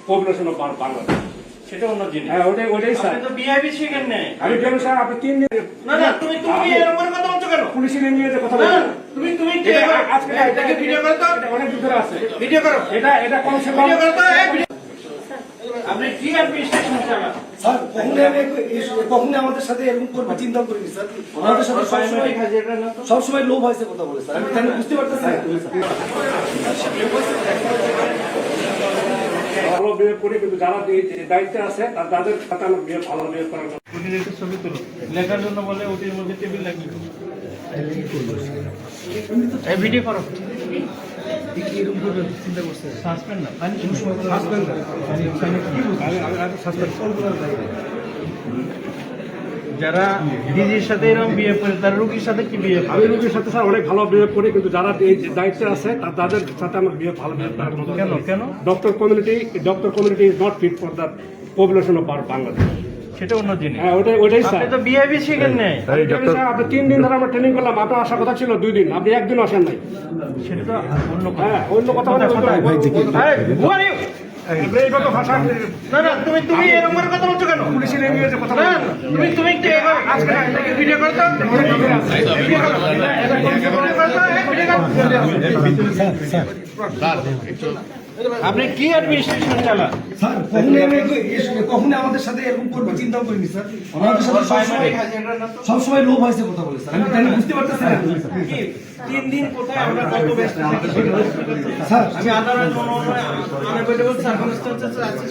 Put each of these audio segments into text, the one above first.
Population of Bangladesh. সেটা অন্য জিনিস। হ্যাঁ, ওটাই স্যার। আপনি তো বিআইবি শিখেন না। আমি কেন স্যার, আপনি 3 দিন না তুমি এরকম কথা বলছো কেন? পুলিশ নিয়ে যে কথা না বলেন তুমি আজকে এটাকে ভিডিও করো তো, অনেক ভিতরে আছে, ভিডিও করো, এটা কম সে কম ভিডিও করো তো। আপনি কি অ্যাডমিনিস্ট্রেশন চালান? স্যার কখনোই আমাদের সাথে এরকম করবে চিন্তা করিনি স্যার। আমাদের সাথে সবসময় লো ভয়েসে কথা বলে স্যার। আমি জানি, বুঝতে পারতেছি না। ভালো বিহেভ করি, কিন্তু যারা দায়িত্বে আছে তাদের সাথে আমার ভালো বিহেভ করার কথা। ওটির একটু ছবি তুলো, লেখার জন্য বলে ওটির মধ্যে টেবিল লাগিয়ে দাও। এই ভিডিও করো। এরকম করবে চিন্তা করছে সাসপেন্ড না, যারা ডিজির সাথে এরকম বিয়ে করে তারা রোগীর সাথে কি বিয়ে? আমি রোগীর সাথে স্যার অনেক ভালো বিহেভ করি, কিন্তু যারা দায়িত্বে আছে তাদের সাথে আমার ভালো বিহেভ করার কথা। কেন? Doctor community is not fit for the population of Bangladesh. সেটা অন্য জিনিস। হ্যাঁ, ওটাই স্যার। আপনি তো বিআইবি শিখেন নাই। আপনি 3 দিন ধরে আমরা ট্রেনিং করলাম, আপনার আসার কথা ছিল 2 দিন, আপনি একদিন আসেন নাই। সেটা তো অন্য কথা। হ্যাঁ, অন্য কথা বলে এইভাবে ভাষা না তুমি এরকম করে কথা বলছো কেন? পুলিশে নিয়ে যে কথা না তুমি আজকে এটাকে ভিডিও করো তো, ভিডিও করো, আপনি কি অ্যাডমিনিস্ট্রেশন চালান? স্যার কখনোই আমাদের সাথে এরকম করবে চিন্তা করিনি স্যার। আমাদের সাথে সবসময় লো ভয়েসে কথা বলে স্যার। আমি জানি, বুঝতে পারতেছি না। 3 দিন কোথায় আমরা কত ব্যস্ত থাকি? স্যার আমি আদালত আনএভেলেবল সার্কামস্ট্যান্সেস আছে,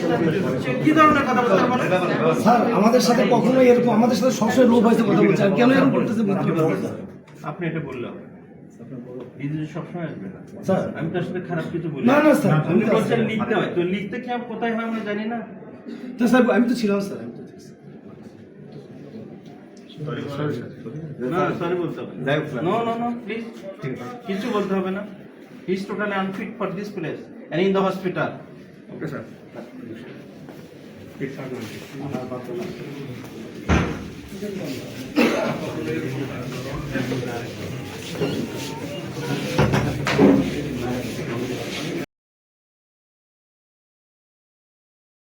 কি ধরনের কথা বলতে পারবো? স্যার আমাদের সাথে কখনোই এরকম, আমাদের সাথে সবসময় লো ভয়েসে কথা বলছে। আর কেন এরকম করতেছে বুঝতে পারছি না। আপনি এটা বললাম ডিজিটাল সবসময় আসবে না স্যার আমি তার সাথে খারাপ কিছু বলি না স্যার, আপনি বলছেন লিখতে হয়, তো লিখতে কি আমি কোথায় হয় আমরা জানি না। তো স্যার আমি তো ছিলাম স্যার। না সরি বলতে হবে নো প্লিজ কিছু বলতে হবে না। He is totally unfit for this place and in the hospital. Okay sir.